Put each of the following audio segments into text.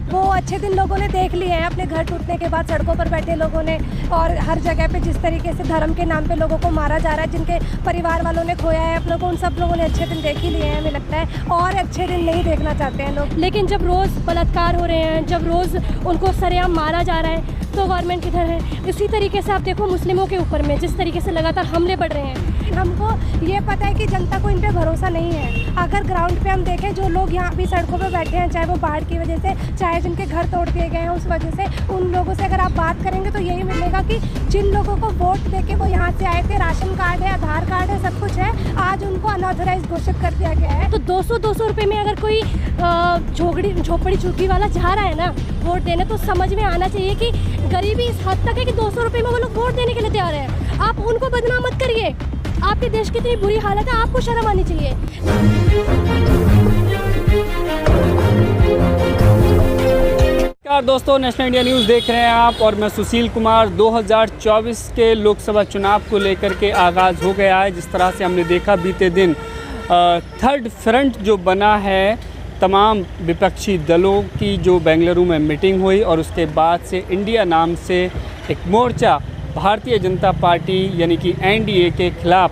वो अच्छे दिन लोगों ने देख लिए हैं अपने घर टूटने के बाद, सड़कों पर बैठे लोगों ने, और हर जगह पे जिस तरीके से धर्म के नाम पे लोगों को मारा जा रहा है, जिनके परिवार वालों ने खोया है अपनों को, उन सब लोगों ने अच्छे दिन देख ही लिए हैं हमें लगता है, और अच्छे दिन नहीं देखना चाहते हैं लोग। लेकिन जब रोज़ बलात्कार हो रहे हैं, जब रोज़ उनको सरेआम मारा जा रहा है, तो गवर्नमेंट किधर है? इसी तरीके से आप देखो मुस्लिमों के ऊपर में जिस तरीके से लगातार हमले बढ़ रहे हैं, हमको ये पता है कि जनता को इन पे भरोसा नहीं है। अगर ग्राउंड पे हम देखें, जो लोग यहाँ भी सड़कों पे बैठे हैं, चाहे वो बाढ़ की वजह से, चाहे जिनके घर तोड़ दिए गए हैं उस वजह से, उन लोगों से अगर आप बात करेंगे तो यही मिलेगा कि जिन लोगों को वोट देके वो यहाँ से आए थे, राशन कार्ड है, आधार कार्ड है, सब कुछ है, आज उनको अनऑथराइज घोषित कर दिया गया है। तो 200 रुपये में अगर कोई झोपड़ी झुग्गी वाला जा रहा है ना वोट देने, तो समझ में आना चाहिए कि गरीबी इस हद तक है कि 200 रुपये में वो लोग वोट देने के लिए तैयार हैं। आप उनको बदनाम मत करिए, आपके देश की इतनी बुरी हालत है, आपको शर्म आनी चाहिए। नमस्कार दोस्तों, नेशनल इंडिया न्यूज़ देख रहे हैं आप और मैं सुशील कुमार। 2024 के लोकसभा चुनाव को लेकर के आगाज़ हो गया है। जिस तरह से हमने देखा बीते दिन थर्ड फ्रंट जो बना है, तमाम विपक्षी दलों की जो बेंगलुरु में मीटिंग हुई और उसके बाद से इंडिया नाम से एक मोर्चा भारतीय जनता पार्टी यानी कि एनडीए के खिलाफ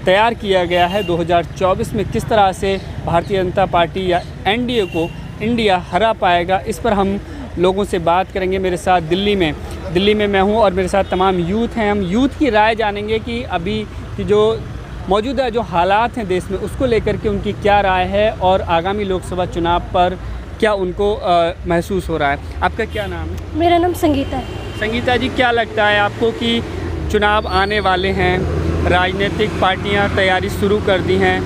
तैयार किया गया है। 2024 में किस तरह से भारतीय जनता पार्टी या एनडीए को इंडिया हरा पाएगा, इस पर हम लोगों से बात करेंगे। मेरे साथ दिल्ली में मैं हूं और मेरे साथ तमाम यूथ हैं। हम यूथ की राय जानेंगे कि अभी की जो मौजूदा जो हालात हैं देश में, उसको लेकर के उनकी क्या राय है और आगामी लोकसभा चुनाव पर क्या उनको महसूस हो रहा है। आपका क्या नाम है? मेरा नाम संगीता है। संगीता जी, क्या लगता है आपको कि चुनाव आने वाले हैं, राजनीतिक पार्टियां तैयारी शुरू कर दी हैं,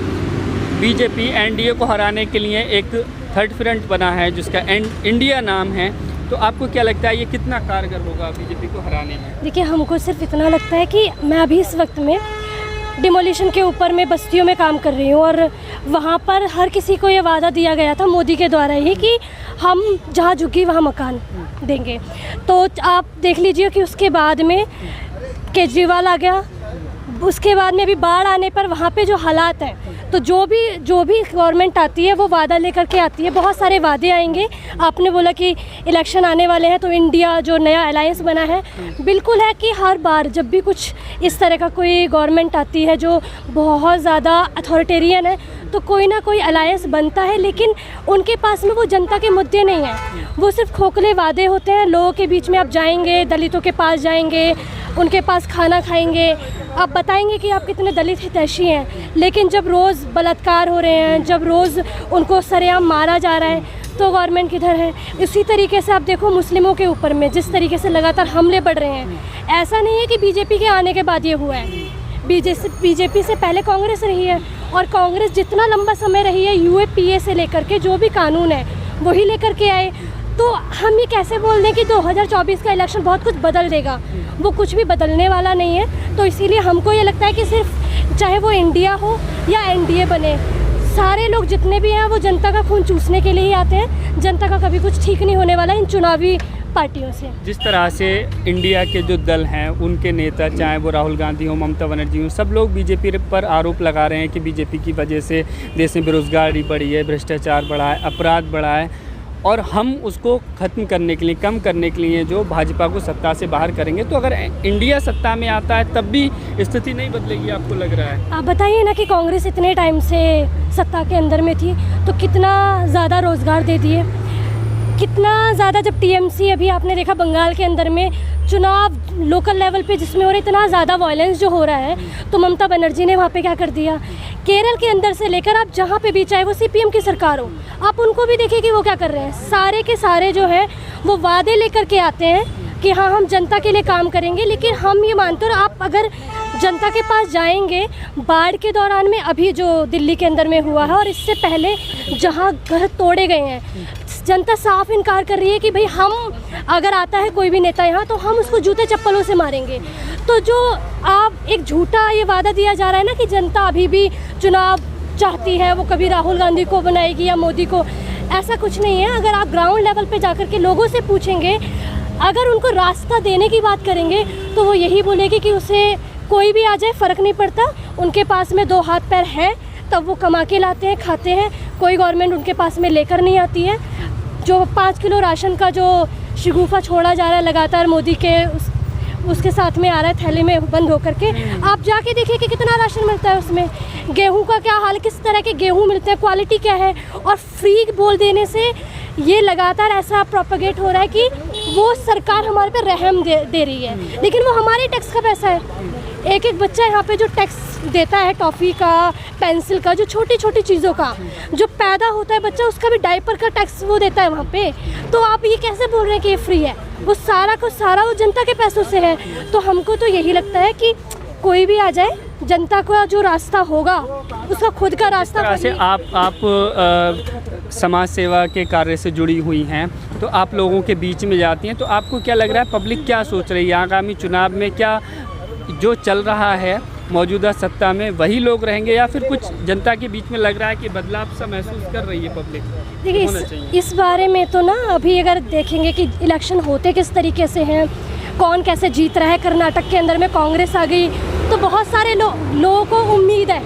बीजेपी एनडीए को हराने के लिए एक थर्ड फ्रंट बना है जिसका इंडिया नाम है, तो आपको क्या लगता है ये कितना कारगर होगा बीजेपी को हराने में? देखिए, हमको सिर्फ इतना लगता है कि मैं अभी इस वक्त में डिमोलिशन के ऊपर में बस्तियों में काम कर रही हूँ, और वहाँ पर हर किसी को ये वादा दिया गया था मोदी के द्वारा ही कि हम जहाँ झुकी वहाँ मकान देंगे। तो आप देख लीजिए कि उसके बाद में केजरीवाल आ गया, उसके बाद में अभी बाढ़ आने पर वहाँ पे जो हालात हैं, तो जो भी गवर्नमेंट आती है वो वादा लेकर के आती है, बहुत सारे वादे आएंगे। आपने बोला कि इलेक्शन आने वाले हैं, तो इंडिया जो नया अलायंस बना है, बिल्कुल है कि हर बार जब भी कुछ इस तरह का कोई गवर्नमेंट आती है जो बहुत ज़्यादा अथॉरिटेरियन है, तो कोई ना कोई अलायंस बनता है, लेकिन उनके पास में वो जनता के मुद्दे नहीं हैं, वो सिर्फ खोखले वादे होते हैं। लोगों के बीच में आप जाएंगे, दलितों के पास जाएंगे, उनके पास खाना खाएंगे, आप बताएंगे कि आप कितने दलित हितैषी हैं, लेकिन जब रोज़ बलात्कार हो रहे हैं, जब रोज़ उनको सरेआम मारा जा रहा है, तो गवर्नमेंट किधर है? इसी तरीके से आप देखो मुस्लिमों के ऊपर में जिस तरीके से लगातार हमले बढ़ रहे हैं, ऐसा नहीं है कि बीजेपी के आने के बाद ये हुआ है। बीजेपी से पहले कांग्रेस रही है, और कांग्रेस जितना लंबा समय रही है, यूएपीए से लेकर के जो भी कानून है वही लेकर के आए। तो हम ये कैसे बोल दें कि 2024 का इलेक्शन बहुत कुछ बदल देगा? वो कुछ भी बदलने वाला नहीं है। तो इसीलिए हमको ये लगता है कि सिर्फ चाहे वो इंडिया हो या एनडीए बने, सारे लोग जितने भी हैं वो जनता का खून चूसने के लिए ही आते हैं। जनता का कभी कुछ ठीक नहीं होने वाला इन चुनावी पार्टियों से। जिस तरह से इंडिया के जो दल हैं, उनके नेता, चाहे वो राहुल गांधी हो, ममता बनर्जी हो, सब लोग बीजेपी पर आरोप लगा रहे हैं कि बीजेपी की वजह से देश में बेरोजगारी बढ़ी है, भ्रष्टाचार बढ़ा है, अपराध बढ़ा है, और हम उसको ख़त्म करने के लिए, कम करने के लिए जो भाजपा को सत्ता से बाहर करेंगे। तो अगर इंडिया सत्ता में आता है तब भी स्थिति नहीं बदलेगी, आपको लग रहा है? आप बताइए ना कि कांग्रेस इतने टाइम से सत्ता के अंदर में थी, तो कितना ज़्यादा रोज़गार दे दिए, कितना ज़्यादा। जब टीएमसी अभी आपने देखा बंगाल के अंदर में चुनाव लोकल लेवल पे जिसमें हो रहा है, इतना ज़्यादा वायलेंस जो हो रहा है, तो ममता बनर्जी ने वहाँ पे क्या कर दिया। केरल के अंदर से लेकर आप जहाँ पे भी, चाहे वो सीपीएम की सरकार हो, आप उनको भी देखिए कि वो क्या कर रहे हैं। सारे के सारे जो है वो वादे लेकर के आते हैं कि हाँ हम जनता के लिए काम करेंगे, लेकिन हम ये मानते हैं, आप अगर जनता के पास जाएंगे, बाढ़ के दौरान में अभी जो दिल्ली के अंदर में हुआ है और इससे पहले जहाँ घर तोड़े गए हैं, जनता साफ इनकार कर रही है कि भाई हम अगर आता है कोई भी नेता यहाँ, तो हम उसको जूते चप्पलों से मारेंगे। तो जो आप एक झूठा ये वादा दिया जा रहा है ना कि जनता अभी भी चुनाव चाहती है, वो कभी राहुल गांधी को बनाएगी या मोदी को, ऐसा कुछ नहीं है। अगर आप ग्राउंड लेवल पे जाकर के लोगों से पूछेंगे, अगर उनको रास्ता देने की बात करेंगे, तो वो यही बोलेगी कि उसे कोई भी आ जाए फ़र्क नहीं पड़ता, उनके पास में 2 हाथ पैर हैं, तब वो कमा के लाते हैं, खाते हैं, कोई गवर्नमेंट उनके पास में लेकर नहीं आती है। जो 5 किलो राशन का जो शगुफा छोड़ा जा रहा है लगातार मोदी के उसके साथ में आ रहा है थैली में बंद होकर के, आप जाके देखिए कि कितना राशन मिलता है उसमें, गेहूं का क्या हाल, किस तरह के गेहूं मिलते हैं, क्वालिटी क्या है। और फ्री बोल देने से ये लगातार ऐसा प्रोपेगेट हो रहा है कि वो सरकार हमारे पे रहम दे रही है, लेकिन वो हमारे टैक्स का पैसा है। एक एक बच्चा यहाँ पे जो टैक्स देता है, टॉफ़ी का, पेंसिल का, जो छोटी छोटी चीज़ों का जो पैदा होता है बच्चा, उसका भी डायपर का टैक्स वो देता है वहाँ पे। तो आप ये कैसे बोल रहे हैं कि ये फ्री है? वो सारा को सारा वो जनता के पैसों से है। तो हमको तो यही लगता है कि कोई भी आ जाए, जनता का जो रास्ता होगा उसका खुद का रास्ता। तरह से आप समाज सेवा के कार्य से जुड़ी हुई हैं, तो आप लोगों के बीच में जाती हैं, तो आपको क्या लग रहा है पब्लिक क्या सोच रही है आगामी चुनाव में? क्या जो चल रहा है मौजूदा सत्ता में वही लोग रहेंगे, या फिर कुछ जनता के बीच में लग रहा है कि बदलाव सा महसूस कर रही है पब्लिक? देखिए इस बारे में तो ना अभी अगर देखेंगे कि इलेक्शन होते किस तरीके से हैं, कौन कैसे जीत रहा है। कर्नाटक के अंदर में कांग्रेस आ गई तो बहुत सारे लोगों को उम्मीद है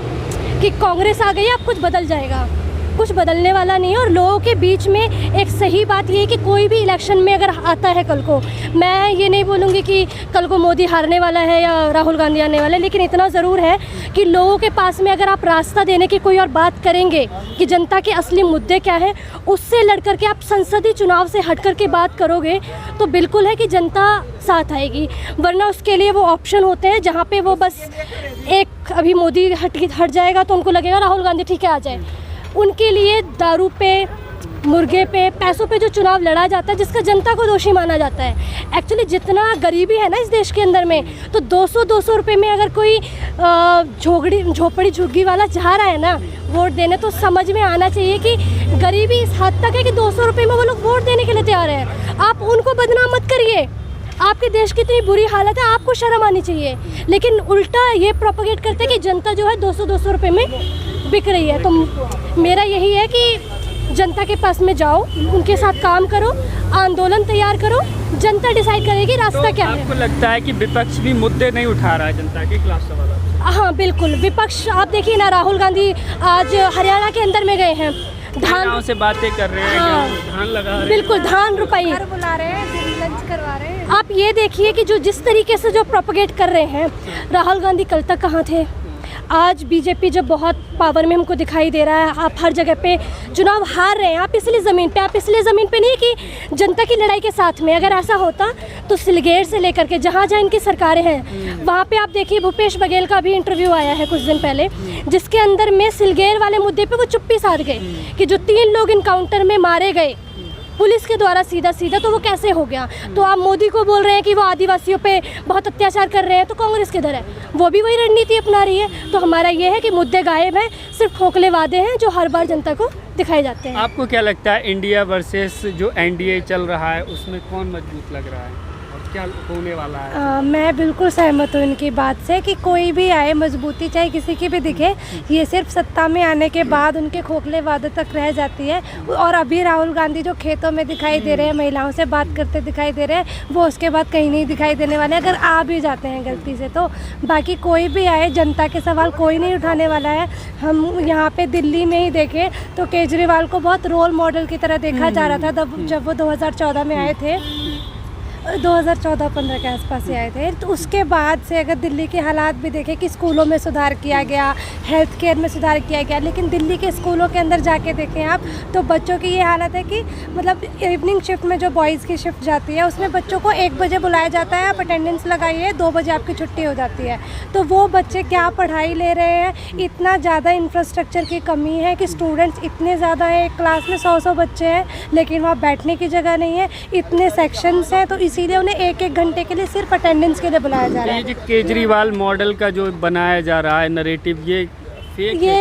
कि कांग्रेस आ गई अब कुछ बदल जाएगा। कुछ बदलने वाला नहीं है। और लोगों के बीच में एक सही बात ये है कि कोई भी इलेक्शन में अगर आता है कल को, मैं ये नहीं बोलूँगी कि कल को मोदी हारने वाला है या राहुल गांधी आने वाला है, लेकिन इतना ज़रूर है कि लोगों के पास में अगर आप रास्ता देने की कोई और बात करेंगे कि जनता के असली मुद्दे क्या है, उससे लड़ करके आप संसदीय चुनाव से हट करके बात करोगे तो बिल्कुल है कि जनता साथ आएगी। वरना उसके लिए वो ऑप्शन होते हैं जहाँ पे वो बस एक अभी मोदी हट जाएगा तो उनको लगेगा राहुल गांधी ठीक है आ जाए। उनके लिए दारू पे, मुर्गे पे, पैसों पे जो चुनाव लड़ा जाता है जिसका जनता को दोषी माना जाता है। एक्चुअली जितना गरीबी है ना इस देश के अंदर में, तो 200 रुपए में अगर कोई झोपड़ी झुग्गी वाला जा रहा है ना वोट देने, तो समझ में आना चाहिए कि गरीबी इस हद तक है कि 200 रुपये में वो लोग वोट देने के लिए तैयार हैं। आप उनको बदनाम मत करिए। आपके देश की इतनी बुरी हालत है, आपको शर्म आनी चाहिए। लेकिन उल्टा ये प्रोपेगेट करते हैं कि जनता जो है 200 रुपये में बिक रही है। तो मेरा यही है कि जनता के पास में जाओ, उनके साथ काम करो, आंदोलन तैयार करो, जनता डिसाइड करेगी रास्ता क्या है। आपको लगता है कि विपक्ष भी मुद्दे नहीं उठा रहा है जनता के खिलाफ सवाल? हाँ बिल्कुल, विपक्ष आप देखिए ना, राहुल गांधी आज हरियाणा के अंदर में गए हैं, धान से बातें कर रहे हैं। हाँ, धान लगा रहे हैं, बिल्कुल धान रुपाई बुला रहे हैं, लंच करवा रहे हैं। आप ये देखिए कि जो जिस तरीके से जो प्रोपेगेट कर रहे हैं, राहुल गांधी कल तक कहाँ थे? आज बीजेपी जब बहुत पावर में हमको दिखाई दे रहा है, आप हर जगह पे चुनाव हार रहे हैं, आप इसलिए ज़मीन पे नहीं कि जनता की लड़ाई के साथ में। अगर ऐसा होता तो सिलगेर से लेकर के जहाँ जहाँ इनकी सरकारें हैं वहाँ पे आप देखिए भूपेश बघेल का भी इंटरव्यू आया है कुछ दिन पहले, जिसके अंदर में सिलगेर वाले मुद्दे पे वो चुप्पी साध गए कि जो 3 लोग इनकाउंटर में मारे गए पुलिस के द्वारा सीधा, तो वो कैसे हो गया? तो आप मोदी को बोल रहे हैं कि वो आदिवासियों पे बहुत अत्याचार कर रहे हैं, तो कांग्रेस किधर है? वो भी वही रणनीति अपना रही है। तो हमारा ये है कि मुद्दे गायब हैं, सिर्फ खोखले वादे हैं जो हर बार जनता को दिखाए जाते हैं। आपको क्या लगता है इंडिया वर्सेस जो एनडीए चल रहा है उसमें कौन मजबूत लग रहा है और क्या होने वाला है? मैं बिल्कुल सहमत हूँ इनकी बात से कि कोई भी आए, मजबूती चाहे किसी की भी दिखे, ये सिर्फ सत्ता में आने के बाद उनके खोखले वादे तक रह जाती है। और अभी राहुल गांधी जो खेतों में दिखाई दे रहे हैं, महिलाओं से बात करते दिखाई दे रहे हैं, वो उसके बाद कहीं नहीं दिखाई देने वाले अगर आ भी जाते हैं गलती से। तो बाकी कोई भी आए, जनता के सवाल कोई नहीं उठाने वाला है। हम यहाँ पे दिल्ली में ही देखें तो केजरीवाल को बहुत रोल मॉडल की तरह देखा जा रहा था जब वो 2014 में आए थे, 2014-15 के आसपास ही आए थे। तो उसके बाद से अगर दिल्ली के हालात भी देखें कि स्कूलों में सुधार किया गया, हेल्थ केयर में सुधार किया गया, लेकिन दिल्ली के स्कूलों के अंदर जाके देखें आप तो बच्चों की ये हालत है कि मतलब इवनिंग शिफ्ट में जो बॉयज़ की शिफ्ट जाती है उसमें बच्चों को 1 बजे बुलाया जाता है, आप अटेंडेंस लगाइए, 2 बजे आपकी छुट्टी हो जाती है। तो वो बच्चे क्या पढ़ाई ले रहे हैं? इतना ज़्यादा इंफ्रास्ट्रक्चर की कमी है कि स्टूडेंट्स इतने ज़्यादा है, एक क्लास में 100 बच्चे हैं लेकिन वहाँ बैठने की जगह नहीं है, इतने सेक्शंस हैं, तो इसीलिए उन्हें 1-1 घंटे के लिए सिर्फ अटेंडेंस के लिए बुलाया जा रहा है। ये जो केजरीवाल मॉडल का जो बनाया जा रहा है नरेटिव, ये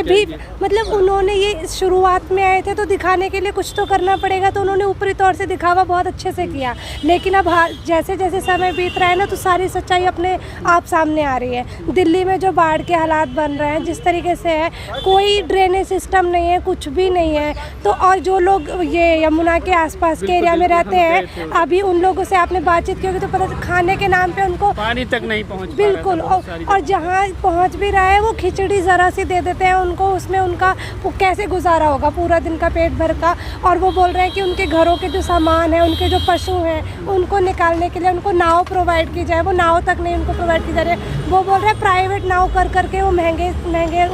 भी मतलब उन्होंने ये शुरुआत में आए थे तो दिखाने के लिए कुछ तो करना पड़ेगा, तो उन्होंने ऊपरी तौर से दिखावा बहुत अच्छे से किया, लेकिन अब जैसे जैसे समय बीत रहा है ना तो सारी सच्चाई अपने आप सामने आ रही है। दिल्ली में जो बाढ़ के हालात बन रहे हैं जिस तरीके से है, कोई ड्रेनेज सिस्टम नहीं है, कुछ भी नहीं है। तो और जो लोग ये यमुना के आसपास के एरिया में रहते हैं, अभी उन लोगों से आपने बातचीत की होगी तो पता खाने के नाम पे उनको पानी तक नहीं पहुँच, बिल्कुल। और जहाँ पहुँच भी रहा है वो खिचड़ी ज़रा सी दे देते हैं उनको, उसमें उनका वो कैसे गुजारा होगा पूरा दिन का पेट भर का। और वो बोल रहे हैं कि उनके घरों के जो सामान है, उनके जो पशु हैं, उनको निकालने के लिए उनको नाव प्रोवाइड की जाए। वो नाव तक नहीं उनको प्रोवाइड की जा रही है। वो बोल रहे हैं प्राइवेट नाव कर करके वो महंगे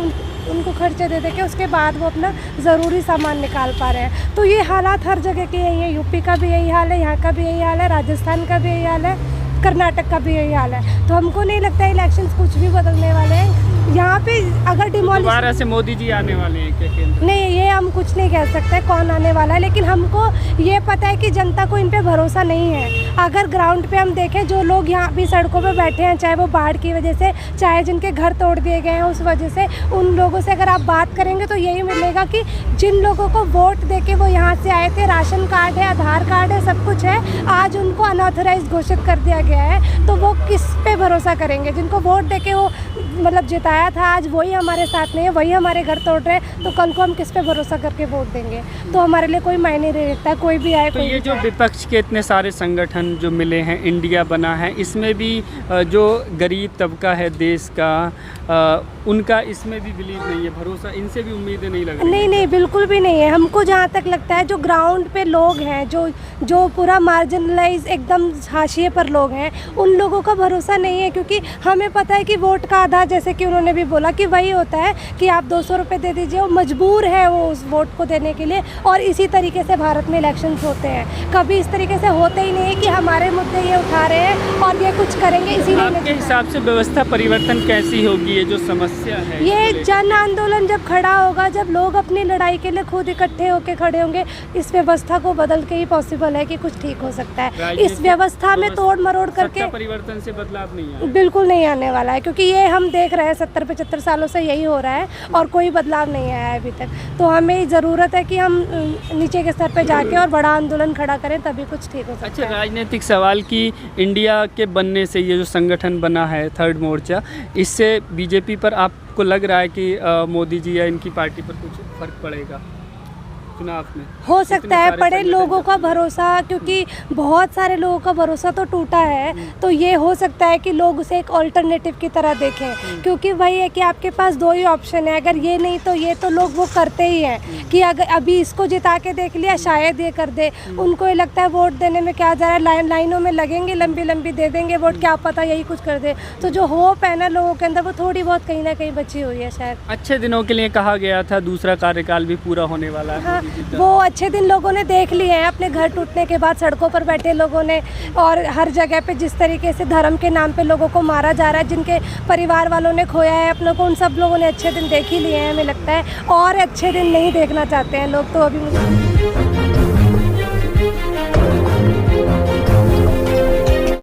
उनको खर्चे दे के उसके बाद वो अपना ज़रूरी सामान निकाल पा रहे हैं। तो ये हालात हर जगह के यही है। यूपी का भी यही हाल है, यहाँ का भी यही हाल है, राजस्थान का भी यही हाल है, कर्नाटक का भी यही हाल है। तो हमको नहीं लगता है इलेक्शंस कुछ भी बदलने वाले हैं। यहाँ पे अगर दोबारा से मोदी जी आने वाले हैं क्या केंद्र? नहीं, ये हम कुछ नहीं कह सकते कौन आने वाला है, लेकिन हमको ये पता है कि जनता को इन पे भरोसा नहीं है। अगर ग्राउंड पे हम देखें, जो लोग यहाँ भी सड़कों पे बैठे हैं, चाहे वो बाढ़ की वजह से, चाहे जिनके घर तोड़ दिए गए हैं उस वजह से, उन लोगों से अगर आप बात करेंगे तो यही मिलेगा कि जिन लोगों को वोट दे के वो यहाँ से आए थे, राशन कार्ड है, आधार कार्ड है, सब कुछ है, आज उनको अनऑथराइज घोषित कर दिया गया है। तो वो किस पे भरोसा करेंगे? जिनको वोट दे के वो मतलब जिताया था, आज वही हमारे साथ नहीं है, वही हमारे घर तोड़ रहे हैं, तो कल को हम किस पे भरोसा करके वोट देंगे? तो हमारे लिए कोई मायने नहीं रखता है, कोई भी आए। तो ये जो विपक्ष के इतने सारे संगठन जो मिले हैं, इंडिया बना है, इसमें भी जो गरीब तबका है देश का, उनका इसमें भी बिलीव नहीं है, भरोसा, इनसे भी उम्मीदें नहीं लग रही? नहीं, बिल्कुल भी नहीं है। हमको जहाँ तक लगता है जो ग्राउंड पे लोग हैं, जो पूरा मार्जिनलाइज एकदम हाशिए पर लोग हैं, उन लोगों का भरोसा नहीं है। क्योंकि हमें पता है कि वोट का आधार, जैसे कि उन्होंने भी बोला कि वही होता है कि आप 200 रुपये दे दीजिए, वो मजबूर है वो उस वोट को देने के लिए। और इसी तरीके से भारत में इलेक्शंस होते हैं, कभी इस तरीके से होते ही नहीं है कि हमारे मुद्दे ये उठा रहे हैं और ये कुछ करेंगे। इसीलिए आपके हिसाब से व्यवस्था परिवर्तन कैसी होगी? ये जो समस्या है, ये जन आंदोलन जब खड़ा होगा, जब लोग अपनी लड़ाई के लिए खुद इकट्ठे होकर खड़े होंगे, इस व्यवस्था को बदल के ही पॉसिबल है कि कुछ ठीक हो सकता है। इस व्यवस्था में तोड़ मरोड़ करके परिवर्तन से बदलाव नहीं आएगा? बिल्कुल नहीं आने वाला है, क्योंकि ये हम देख रहे हैं 70-75 सालों से यही हो रहा है और कोई बदलाव नहीं आया है अभी तक। तो हमें ज़रूरत है कि हम नीचे के स्तर पे जाके और बड़ा आंदोलन खड़ा करें, तभी कुछ ठीक हो सकता है। अच्छा, राजनीतिक सवाल की इंडिया के बनने से ये जो संगठन बना है थर्ड मोर्चा, इससे बीजेपी पर आपको लग रहा है कि मोदी जी या इनकी पार्टी पर कुछ फर्क पड़ेगा चुनाव में? हो सकता है पड़े, लोगों का भरोसा, क्योंकि बहुत सारे लोगों का भरोसा तो टूटा है। तो ये हो सकता है कि लोग उसे एक ऑल्टरनेटिव की तरह देखें, क्योंकि वही है कि आपके पास दो ही ऑप्शन है, अगर ये नहीं तो ये, तो लोग वो करते ही हैं कि अगर अभी इसको जिता के देख लिया, शायद ये कर दे। उनको ये लगता है वोट देने में क्या जा रहा है, लाइनों में लगेंगे, लंबी लंबी दे देंगे वोट, क्या पता यही कुछ कर दे। तो जो होप है ना लोगों के अंदर, वो थोड़ी बहुत कहीं ना कहीं बची हुई है शायद। अच्छे दिनों के लिए कहा गया था, दूसरा कार्यकाल भी पूरा होने वाला है। हाँ, वो अच्छे दिन लोगों ने देख लिए हैं अपने घर टूटने के बाद, सड़कों पर बैठे लोगों ने, और हर जगह पे जिस तरीके से धर्म के नाम पे लोगों को मारा जा रहा है, जिनके परिवार वालों ने खोया है अपनों को, उन सब लोगों ने अच्छे दिन देख ही लिए हैं हमें लगता है। और अच्छे दिन नहीं देखना चाहते हैं लोग तो अभी।